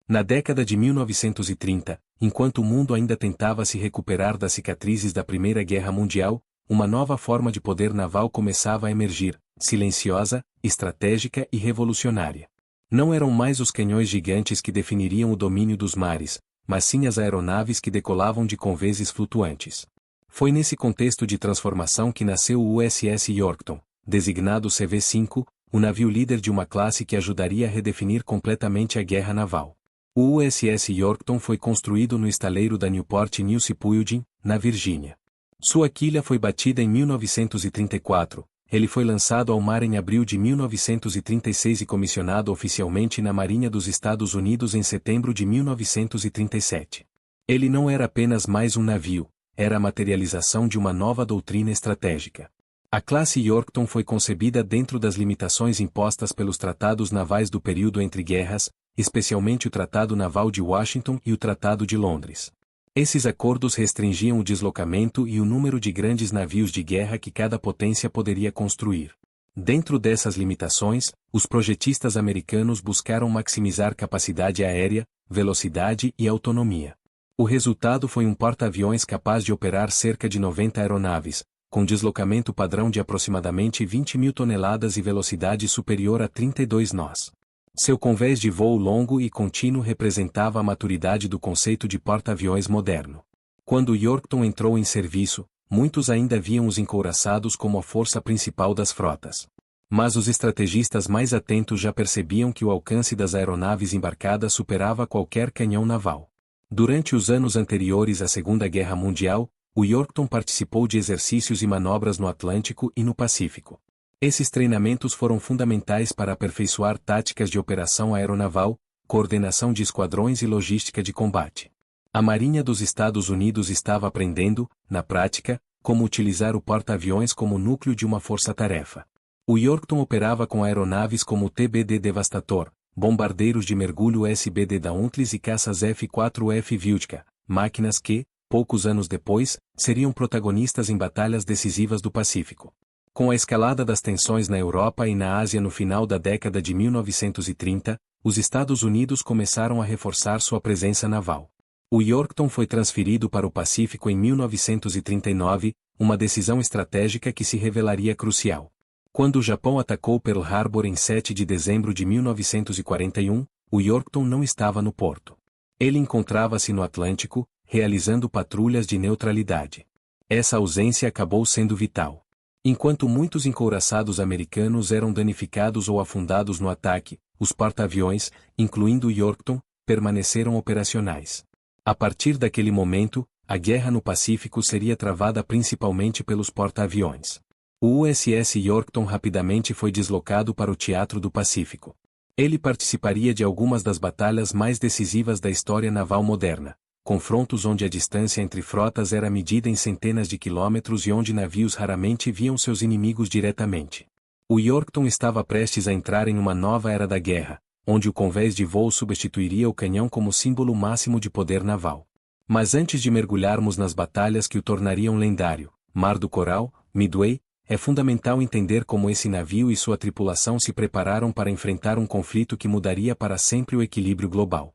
Na década de 1930, enquanto o mundo ainda tentava se recuperar das cicatrizes da Primeira Guerra Mundial, uma nova forma de poder naval começava a emergir, silenciosa, estratégica e revolucionária. Não eram mais os canhões gigantes que definiriam o domínio dos mares, mas sim as aeronaves que decolavam de conveses flutuantes. Foi nesse contexto de transformação que nasceu o USS Yorkton, designado CV-5, o navio líder de uma classe que ajudaria a redefinir completamente a guerra naval. O USS Yorkton foi construído no estaleiro da Newport News Shipbuilding, na Virgínia. Sua quilha foi batida em 1934, ele foi lançado ao mar em abril de 1936 e comissionado oficialmente na Marinha dos Estados Unidos em setembro de 1937. Ele não era apenas mais um navio, era a materialização de uma nova doutrina estratégica. A classe Yorkton foi concebida dentro das limitações impostas pelos tratados navais do período entre guerras, especialmente o Tratado Naval de Washington e o Tratado de Londres. Esses acordos restringiam o deslocamento e o número de grandes navios de guerra que cada potência poderia construir. Dentro dessas limitações, os projetistas americanos buscaram maximizar capacidade aérea, velocidade e autonomia. O resultado foi um porta-aviões capaz de operar cerca de 90 aeronaves, com deslocamento padrão de aproximadamente 20.000 toneladas e velocidade superior a 32 nós. Seu convés de voo longo e contínuo representava a maturidade do conceito de porta-aviões moderno. Quando o Yorkton entrou em serviço, muitos ainda viam os encouraçados como a força principal das frotas. Mas os estrategistas mais atentos já percebiam que o alcance das aeronaves embarcadas superava qualquer canhão naval. Durante os anos anteriores à Segunda Guerra Mundial, o Yorkton participou de exercícios e manobras no Atlântico e no Pacífico. Esses treinamentos foram fundamentais para aperfeiçoar táticas de operação aeronaval, coordenação de esquadrões e logística de combate. A Marinha dos Estados Unidos estava aprendendo, na prática, como utilizar o porta-aviões como núcleo de uma força-tarefa. O Yorkton operava com aeronaves como o TBD Devastator, bombardeiros de mergulho SBD Dauntless e caças F-4F Viltka, máquinas que, poucos anos depois, seriam protagonistas em batalhas decisivas do Pacífico. Com a escalada das tensões na Europa e na Ásia no final da década de 1930, os Estados Unidos começaram a reforçar sua presença naval. O Yorkton foi transferido para o Pacífico em 1939, uma decisão estratégica que se revelaria crucial. Quando o Japão atacou Pearl Harbor em 7 de dezembro de 1941, o Yorkton não estava no porto. Ele encontrava-se no Atlântico, realizando patrulhas de neutralidade. Essa ausência acabou sendo vital. Enquanto muitos encouraçados americanos eram danificados ou afundados no ataque, os porta-aviões, incluindo o Yorkton, permaneceram operacionais. A partir daquele momento, a guerra no Pacífico seria travada principalmente pelos porta-aviões. O USS Yorkton rapidamente foi deslocado para o Teatro do Pacífico. Ele participaria de algumas das batalhas mais decisivas da história naval moderna. Confrontos onde a distância entre frotas era medida em centenas de quilômetros e onde navios raramente viam seus inimigos diretamente. O Yorkton estava prestes a entrar em uma nova era da guerra, onde o convés de voo substituiria o canhão como símbolo máximo de poder naval. Mas antes de mergulharmos nas batalhas que o tornariam lendário, Mar do Coral, Midway, é fundamental entender como esse navio e sua tripulação se prepararam para enfrentar um conflito que mudaria para sempre o equilíbrio global.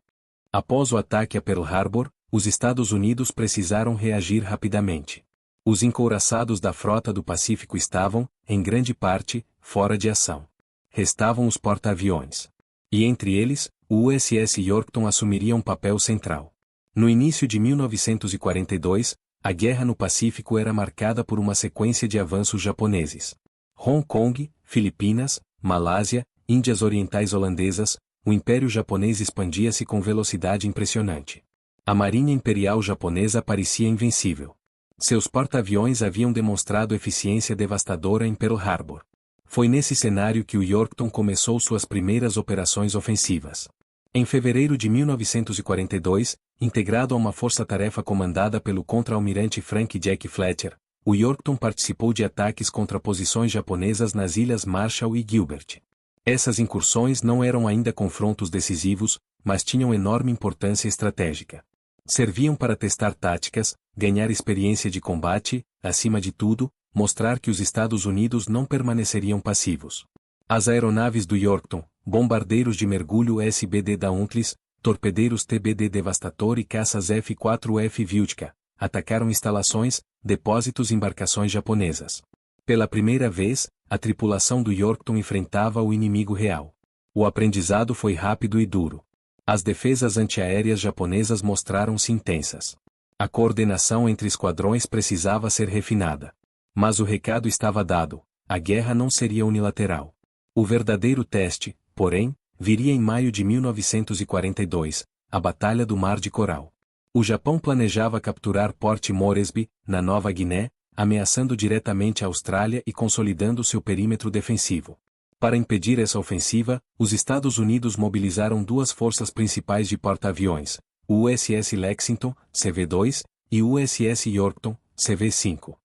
Após o ataque a Pearl Harbor, os Estados Unidos precisaram reagir rapidamente. Os encouraçados da frota do Pacífico estavam, em grande parte, fora de ação. Restavam os porta-aviões. E entre eles, o USS Yorkton assumiria um papel central. No início de 1942, a guerra no Pacífico era marcada por uma sequência de avanços japoneses. Hong Kong, Filipinas, Malásia, Índias Orientais Holandesas, o Império Japonês expandia-se com velocidade impressionante. A Marinha Imperial Japonesa parecia invencível. Seus porta-aviões haviam demonstrado eficiência devastadora em Pearl Harbor. Foi nesse cenário que o Yorkton começou suas primeiras operações ofensivas. Em fevereiro de 1942, integrado a uma força-tarefa comandada pelo contra-almirante Frank Jack Fletcher, o Yorkton participou de ataques contra posições japonesas nas Ilhas Marshall e Gilbert. Essas incursões não eram ainda confrontos decisivos, mas tinham enorme importância estratégica. Serviam para testar táticas, ganhar experiência de combate, acima de tudo, mostrar que os Estados Unidos não permaneceriam passivos. As aeronaves do Yorkton, bombardeiros de mergulho SBD Dauntless, torpedeiros TBD Devastator e caças F-4F Viltka, atacaram instalações, depósitos e embarcações japonesas. Pela primeira vez, a tripulação do Yorkton enfrentava o inimigo real. O aprendizado foi rápido e duro. As defesas antiaéreas japonesas mostraram-se intensas. A coordenação entre esquadrões precisava ser refinada. Mas o recado estava dado: a guerra não seria unilateral. O verdadeiro teste, porém, viria em maio de 1942, a Batalha do Mar de Coral. O Japão planejava capturar Port Moresby, na Nova Guiné, ameaçando diretamente a Austrália e consolidando seu perímetro defensivo. Para impedir essa ofensiva, os Estados Unidos mobilizaram duas forças principais de porta-aviões, o USS Lexington, CV-2, e o USS Yorkton, CV-5.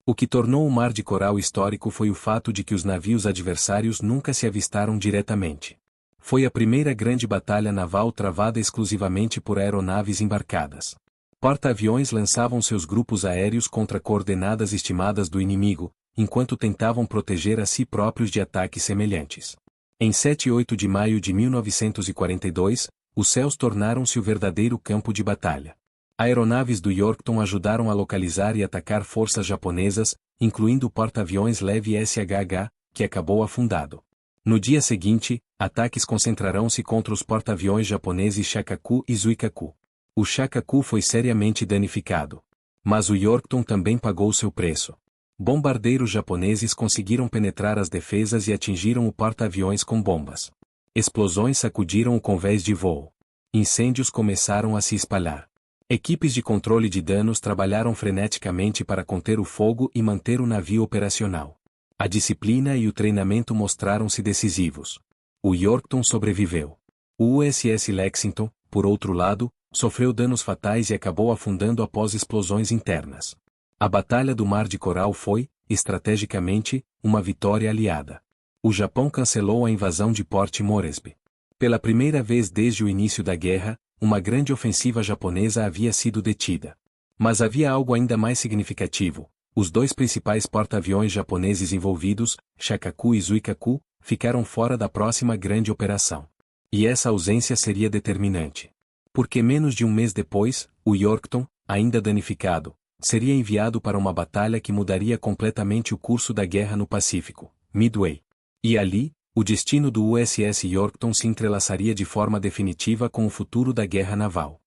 O que tornou o Mar de Coral histórico foi o fato de que os navios adversários nunca se avistaram diretamente. Foi a primeira grande batalha naval travada exclusivamente por aeronaves embarcadas. Porta-aviões lançavam seus grupos aéreos contra coordenadas estimadas do inimigo, enquanto tentavam proteger a si próprios de ataques semelhantes. Em 7 e 8 de maio de 1942, os céus tornaram-se o verdadeiro campo de batalha. Aeronaves do Yorkton ajudaram a localizar e atacar forças japonesas, incluindo o porta-aviões leve SHH, que acabou afundado. No dia seguinte, ataques concentrarão-se contra os porta-aviões japoneses Shakaku e Zuikaku. O Shakaku foi seriamente danificado. Mas o Yorkton também pagou seu preço. Bombardeiros japoneses conseguiram penetrar as defesas e atingiram o porta-aviões com bombas. Explosões sacudiram o convés de voo. Incêndios começaram a se espalhar. Equipes de controle de danos trabalharam freneticamente para conter o fogo e manter o navio operacional. A disciplina e o treinamento mostraram-se decisivos. O Yorkton sobreviveu. O USS Lexington, por outro lado, sofreu danos fatais e acabou afundando após explosões internas. A Batalha do Mar de Coral foi, estrategicamente, uma vitória aliada. O Japão cancelou a invasão de Port Moresby. Pela primeira vez desde o início da guerra, uma grande ofensiva japonesa havia sido detida. Mas havia algo ainda mais significativo: os dois principais porta-aviões japoneses envolvidos, Shakaku e Zuikaku, ficaram fora da próxima grande operação. E essa ausência seria determinante. Porque menos de um mês depois, o Yorkton, ainda danificado, seria enviado para uma batalha que mudaria completamente o curso da guerra no Pacífico, Midway. E ali, o destino do USS Yorkton se entrelaçaria de forma definitiva com o futuro da guerra naval.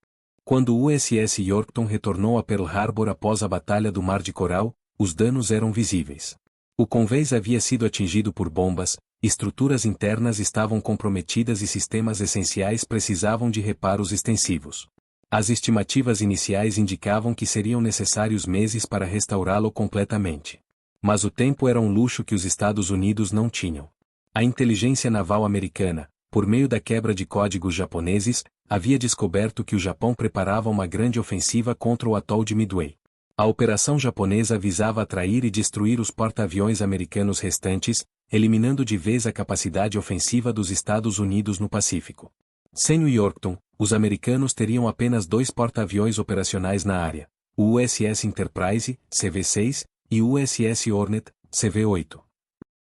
Quando o USS Yorkton retornou a Pearl Harbor após a Batalha do Mar de Coral, os danos eram visíveis. O convés havia sido atingido por bombas, estruturas internas estavam comprometidas e sistemas essenciais precisavam de reparos extensivos. As estimativas iniciais indicavam que seriam necessários meses para restaurá-lo completamente. Mas o tempo era um luxo que os Estados Unidos não tinham. A inteligência naval americana, por meio da quebra de códigos japoneses, havia descoberto que o Japão preparava uma grande ofensiva contra o atol de Midway. A operação japonesa visava atrair e destruir os porta-aviões americanos restantes, eliminando de vez a capacidade ofensiva dos Estados Unidos no Pacífico. Sem o Yorkton, os americanos teriam apenas 2 porta-aviões operacionais na área, o USS Enterprise, CV-6, e o USS Hornet, CV-8.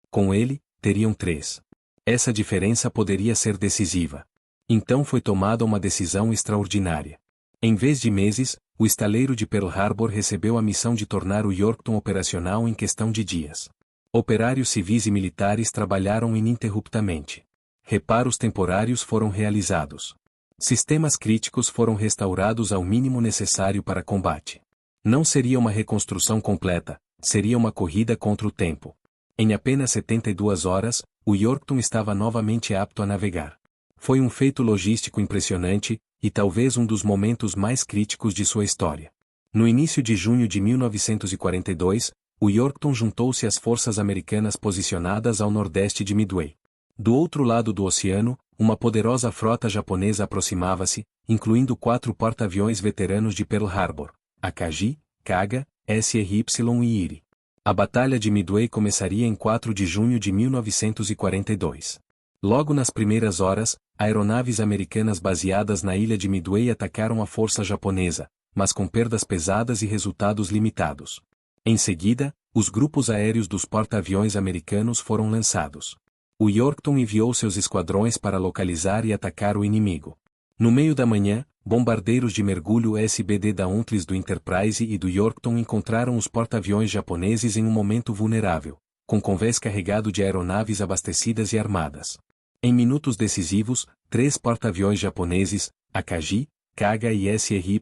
Com ele, teriam 3. Essa diferença poderia ser decisiva. Então foi tomada uma decisão extraordinária. Em vez de meses, o estaleiro de Pearl Harbor recebeu a missão de tornar o Yorkton operacional em questão de dias. Operários civis e militares trabalharam ininterruptamente. Reparos temporários foram realizados. Sistemas críticos foram restaurados ao mínimo necessário para combate. Não seria uma reconstrução completa, seria uma corrida contra o tempo. Em apenas 72 horas, o Yorkton estava novamente apto a navegar. Foi um feito logístico impressionante, e talvez um dos momentos mais críticos de sua história. No início de junho de 1942, o Yorkton juntou-se às forças americanas posicionadas ao nordeste de Midway. Do outro lado do oceano, uma poderosa frota japonesa aproximava-se, incluindo 4 porta-aviões veteranos de Pearl Harbor, Akagi, Kaga, SRY e Erie. A Batalha de Midway começaria em 4 de junho de 1942. Logo nas primeiras horas, aeronaves americanas baseadas na ilha de Midway atacaram a força japonesa, mas com perdas pesadas e resultados limitados. Em seguida, os grupos aéreos dos porta-aviões americanos foram lançados. O Yorkton enviou seus esquadrões para localizar e atacar o inimigo. No meio da manhã, bombardeiros de mergulho SBD da Untles do Enterprise e do Yorkton encontraram os porta-aviões japoneses em um momento vulnerável, com convés carregado de aeronaves abastecidas e armadas. Em minutos decisivos, 3 porta-aviões japoneses, Akagi, Kaga e SRY,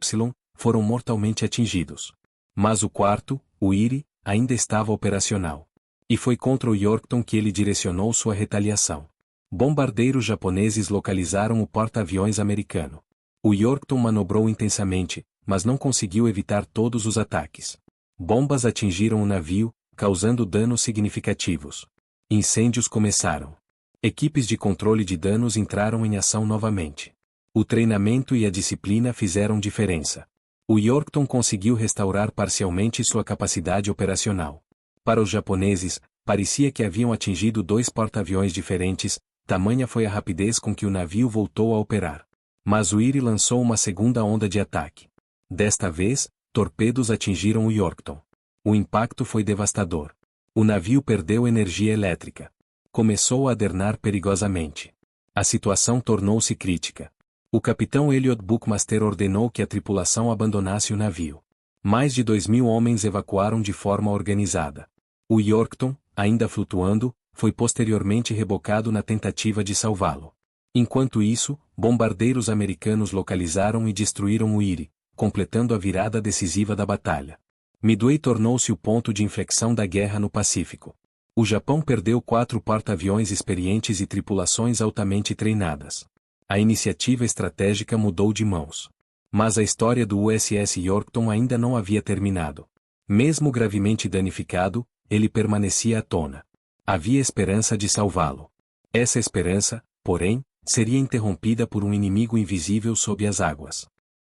foram mortalmente atingidos. Mas o quarto, o Iri, ainda estava operacional. E foi contra o Yorkton que ele direcionou sua retaliação. Bombardeiros japoneses localizaram o porta-aviões americano. O Yorkton manobrou intensamente, mas não conseguiu evitar todos os ataques. Bombas atingiram o navio, causando danos significativos. Incêndios começaram. Equipes de controle de danos entraram em ação novamente. O treinamento e a disciplina fizeram diferença. O Yorkton conseguiu restaurar parcialmente sua capacidade operacional. Para os japoneses, parecia que haviam atingido 2 porta-aviões diferentes, tamanha foi a rapidez com que o navio voltou a operar. Mas o Iri lançou uma segunda onda de ataque. Desta vez, torpedos atingiram o Yorkton. O impacto foi devastador. O navio perdeu energia elétrica. Começou a adernar perigosamente. A situação tornou-se crítica. O capitão Elliot Buckmaster ordenou que a tripulação abandonasse o navio. Mais de 2.000 homens evacuaram de forma organizada. O Yorkton, ainda flutuando, foi posteriormente rebocado na tentativa de salvá-lo. Enquanto isso, bombardeiros americanos localizaram e destruíram o Iri, completando a virada decisiva da batalha. Midway tornou-se o ponto de inflexão da guerra no Pacífico. O Japão perdeu 4 porta-aviões experientes e tripulações altamente treinadas. A iniciativa estratégica mudou de mãos. Mas a história do USS Yorkton ainda não havia terminado. Mesmo gravemente danificado, ele permanecia à tona. Havia esperança de salvá-lo. Essa esperança, porém, seria interrompida por um inimigo invisível sob as águas.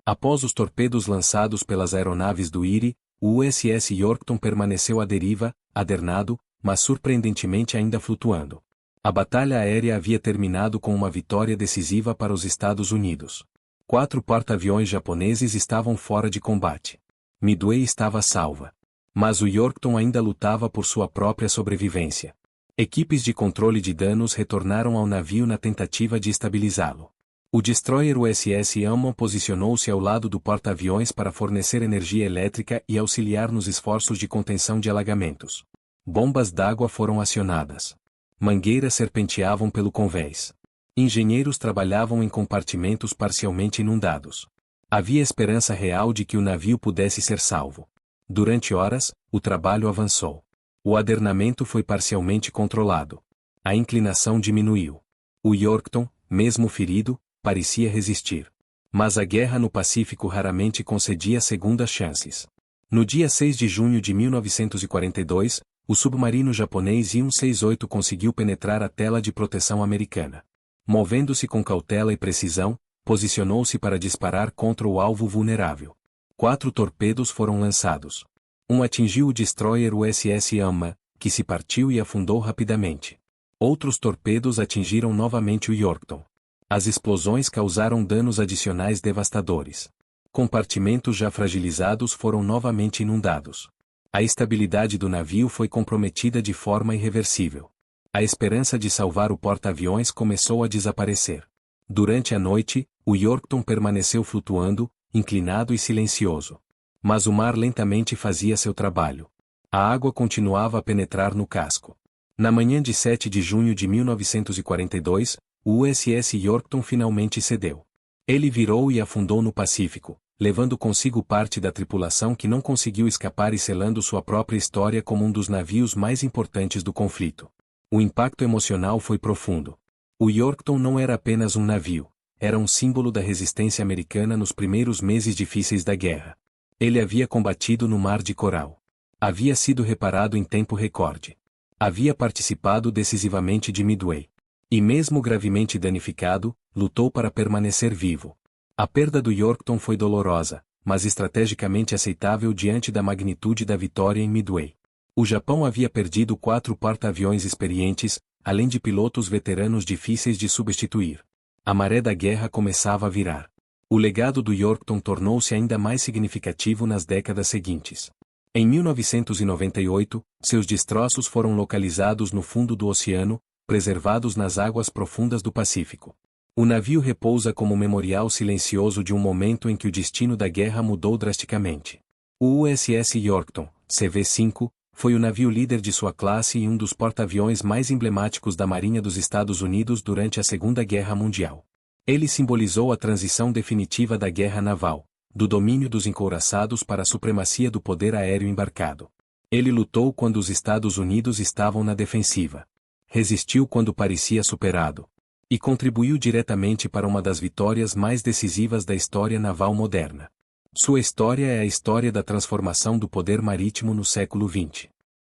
Após os torpedos lançados pelas aeronaves do Iri, o USS Yorkton permaneceu à deriva, adernado, mas surpreendentemente ainda flutuando. A batalha aérea havia terminado com uma vitória decisiva para os Estados Unidos. 4 porta-aviões japoneses estavam fora de combate. Midway estava salva. Mas o Yorkton ainda lutava por sua própria sobrevivência. Equipes de controle de danos retornaram ao navio na tentativa de estabilizá-lo. O destroyer USS Amman posicionou-se ao lado do porta-aviões para fornecer energia elétrica e auxiliar nos esforços de contenção de alagamentos. Bombas d'água foram acionadas. Mangueiras serpenteavam pelo convés. Engenheiros trabalhavam em compartimentos parcialmente inundados. Havia esperança real de que o navio pudesse ser salvo. Durante horas, o trabalho avançou. O adernamento foi parcialmente controlado. A inclinação diminuiu. O Yorkton, mesmo ferido, parecia resistir. Mas a guerra no Pacífico raramente concedia segundas chances. No dia 6 de junho de 1942, o submarino japonês I-168 conseguiu penetrar a tela de proteção americana. Movendo-se com cautela e precisão, posicionou-se para disparar contra o alvo vulnerável. 4 torpedos foram lançados. Um atingiu o destroyer USS Amman, que se partiu e afundou rapidamente. Outros torpedos atingiram novamente o Yorkton. As explosões causaram danos adicionais devastadores. Compartimentos já fragilizados foram novamente inundados. A estabilidade do navio foi comprometida de forma irreversível. A esperança de salvar o porta-aviões começou a desaparecer. Durante a noite, o Yorkton permaneceu flutuando, inclinado e silencioso. Mas o mar lentamente fazia seu trabalho. A água continuava a penetrar no casco. Na manhã de 7 de junho de 1942, o USS Yorkton finalmente cedeu. Ele virou e afundou no Pacífico, levando consigo parte da tripulação que não conseguiu escapar e selando sua própria história como um dos navios mais importantes do conflito. O impacto emocional foi profundo. O Yorkton não era apenas um navio, era um símbolo da resistência americana nos primeiros meses difíceis da guerra. Ele havia combatido no Mar de Coral. Havia sido reparado em tempo recorde. Havia participado decisivamente de Midway. E mesmo gravemente danificado, lutou para permanecer vivo. A perda do Yorkton foi dolorosa, mas estrategicamente aceitável diante da magnitude da vitória em Midway. O Japão havia perdido 4 porta-aviões experientes, além de pilotos veteranos difíceis de substituir. A maré da guerra começava a virar. O legado do Yorkton tornou-se ainda mais significativo nas décadas seguintes. Em 1998, seus destroços foram localizados no fundo do oceano, preservados nas águas profundas do Pacífico. O navio repousa como memorial silencioso de um momento em que o destino da guerra mudou drasticamente. O USS Yorkton, CV-5, foi o navio líder de sua classe e um dos porta-aviões mais emblemáticos da Marinha dos Estados Unidos durante a Segunda Guerra Mundial. Ele simbolizou a transição definitiva da guerra naval, do domínio dos encouraçados para a supremacia do poder aéreo embarcado. Ele lutou quando os Estados Unidos estavam na defensiva. Resistiu quando parecia superado. E contribuiu diretamente para uma das vitórias mais decisivas da história naval moderna. Sua história é a história da transformação do poder marítimo no século XX.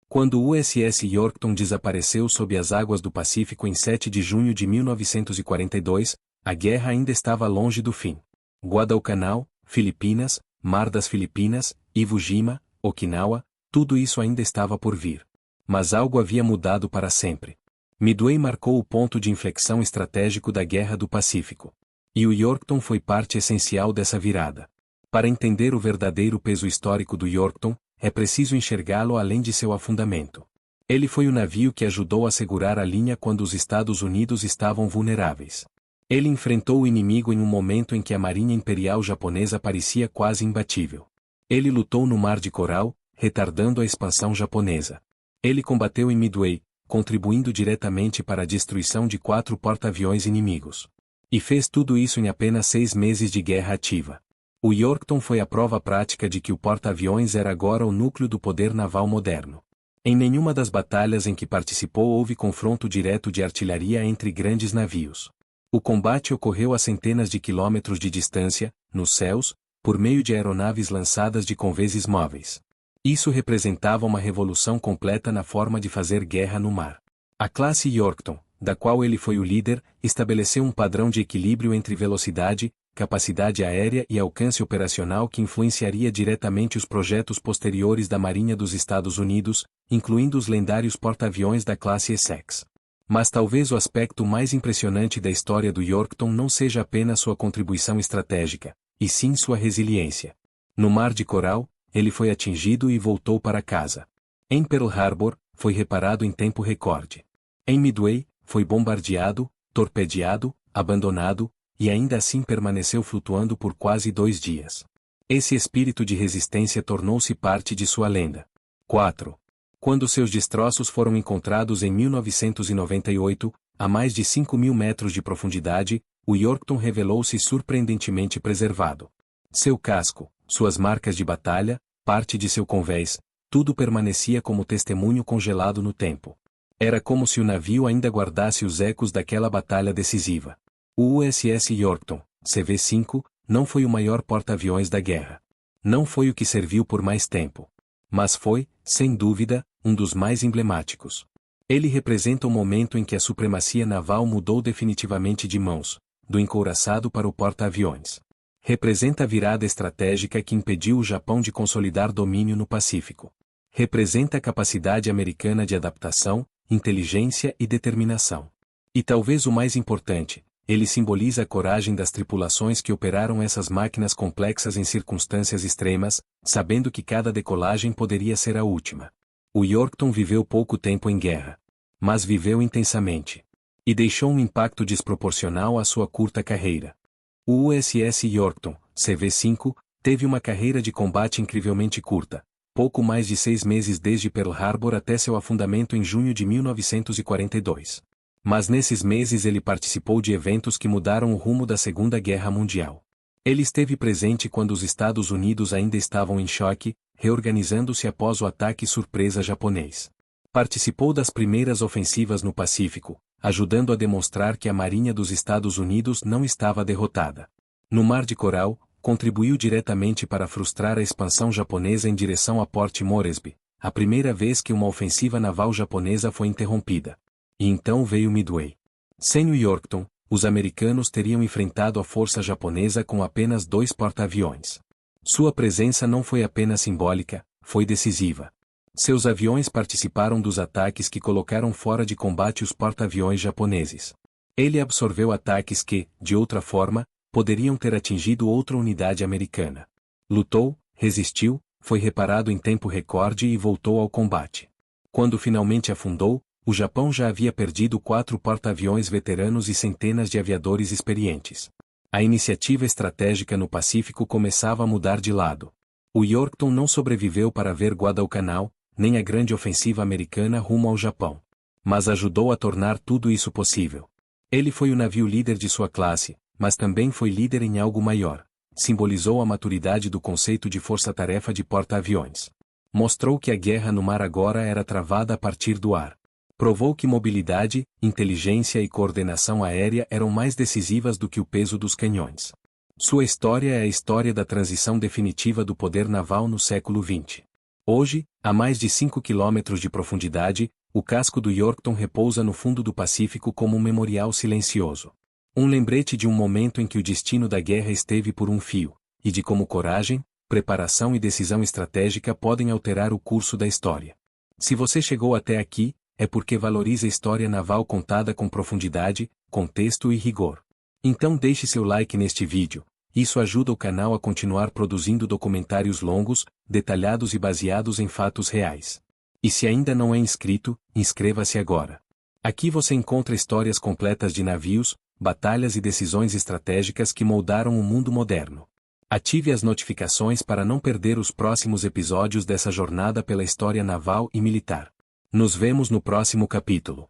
Quando o USS Yorkton desapareceu sob as águas do Pacífico em 7 de junho de 1942, a guerra ainda estava longe do fim. Guadalcanal, Filipinas, Mar das Filipinas, Iwo Jima, Okinawa, tudo isso ainda estava por vir. Mas algo havia mudado para sempre. Midway marcou o ponto de inflexão estratégico da Guerra do Pacífico. E o Yorkton foi parte essencial dessa virada. Para entender o verdadeiro peso histórico do Yorkton, é preciso enxergá-lo além de seu afundamento. Ele foi o navio que ajudou a segurar a linha quando os Estados Unidos estavam vulneráveis. Ele enfrentou o inimigo em um momento em que a Marinha Imperial Japonesa parecia quase imbatível. Ele lutou no Mar de Coral, retardando a expansão japonesa. Ele combateu em Midway, contribuindo diretamente para a destruição de 4 porta-aviões inimigos. E fez tudo isso em apenas 6 meses de guerra ativa. O Yorkton foi a prova prática de que o porta-aviões era agora o núcleo do poder naval moderno. Em nenhuma das batalhas em que participou houve confronto direto de artilharia entre grandes navios. O combate ocorreu a centenas de quilômetros de distância, nos céus, por meio de aeronaves lançadas de conveses móveis. Isso representava uma revolução completa na forma de fazer guerra no mar. A classe Yorkton, da qual ele foi o líder, estabeleceu um padrão de equilíbrio entre velocidade, capacidade aérea e alcance operacional que influenciaria diretamente os projetos posteriores da Marinha dos Estados Unidos, incluindo os lendários porta-aviões da classe Essex. Mas talvez o aspecto mais impressionante da história do Yorkton não seja apenas sua contribuição estratégica, e sim sua resiliência. No Mar de Coral, ele foi atingido e voltou para casa. Em Pearl Harbor, foi reparado em tempo recorde. Em Midway, foi bombardeado, torpedeado, abandonado, e ainda assim permaneceu flutuando por quase 2 dias. Esse espírito de resistência tornou-se parte de sua lenda. 4. Quando seus destroços foram encontrados em 1998, a mais de 5.000 metros de profundidade, o Yorkton revelou-se surpreendentemente preservado. Seu casco, suas marcas de batalha, parte de seu convés, tudo permanecia como testemunho congelado no tempo. Era como se o navio ainda guardasse os ecos daquela batalha decisiva. O USS Yorkton, CV-5, não foi o maior porta-aviões da guerra. Não foi o que serviu por mais tempo. Mas foi, sem dúvida, um dos mais emblemáticos. Ele representa o momento em que a supremacia naval mudou definitivamente de mãos, do encouraçado para o porta-aviões. Representa a virada estratégica que impediu o Japão de consolidar domínio no Pacífico. Representa a capacidade americana de adaptação, inteligência e determinação. E talvez o mais importante, ele simboliza a coragem das tripulações que operaram essas máquinas complexas em circunstâncias extremas, sabendo que cada decolagem poderia ser a última. O Yorkton viveu pouco tempo em guerra. Mas viveu intensamente. E deixou um impacto desproporcional à sua curta carreira. O USS Yorkton, CV-5, teve uma carreira de combate incrivelmente curta, pouco mais de 6 meses desde Pearl Harbor até seu afundamento em junho de 1942. Mas nesses meses ele participou de eventos que mudaram o rumo da Segunda Guerra Mundial. Ele esteve presente quando os Estados Unidos ainda estavam em choque, reorganizando-se após o ataque surpresa japonês. Participou das primeiras ofensivas no Pacífico, ajudando a demonstrar que a Marinha dos Estados Unidos não estava derrotada. No Mar de Coral, contribuiu diretamente para frustrar a expansão japonesa em direção a Port Moresby, a primeira vez que uma ofensiva naval japonesa foi interrompida. E então veio Midway. Sem o Yorkton, os americanos teriam enfrentado a força japonesa com apenas 2 porta-aviões. Sua presença não foi apenas simbólica, foi decisiva. Seus aviões participaram dos ataques que colocaram fora de combate os porta-aviões japoneses. Ele absorveu ataques que, de outra forma, poderiam ter atingido outra unidade americana. Lutou, resistiu, foi reparado em tempo recorde e voltou ao combate. Quando finalmente afundou, O Japão já havia perdido 4 porta-aviões veteranos e centenas de aviadores experientes. A iniciativa estratégica no Pacífico começava a mudar de lado. O Yorkton não sobreviveu para ver Guadalcanal, nem a grande ofensiva americana rumo ao Japão. Mas ajudou a tornar tudo isso possível. Ele foi o navio líder de sua classe, mas também foi líder em algo maior. Simbolizou a maturidade do conceito de força-tarefa de porta-aviões. Mostrou que a guerra no mar agora era travada a partir do ar. Provou que mobilidade, inteligência e coordenação aérea eram mais decisivas do que o peso dos canhões. Sua história é a história da transição definitiva do poder naval no século XX. Hoje, a mais de 5 quilômetros de profundidade, o casco do Yorkton repousa no fundo do Pacífico como um memorial silencioso. Um lembrete de um momento em que o destino da guerra esteve por um fio, e de como coragem, preparação e decisão estratégica podem alterar o curso da história. Se você chegou até aqui, é porque valoriza a história naval contada com profundidade, contexto e rigor. Então deixe seu like neste vídeo, isso ajuda o canal a continuar produzindo documentários longos, detalhados e baseados em fatos reais. E se ainda não é inscrito, inscreva-se agora. Aqui você encontra histórias completas de navios, batalhas e decisões estratégicas que moldaram o mundo moderno. Ative as notificações para não perder os próximos episódios dessa jornada pela história naval e militar. Nos vemos no próximo capítulo.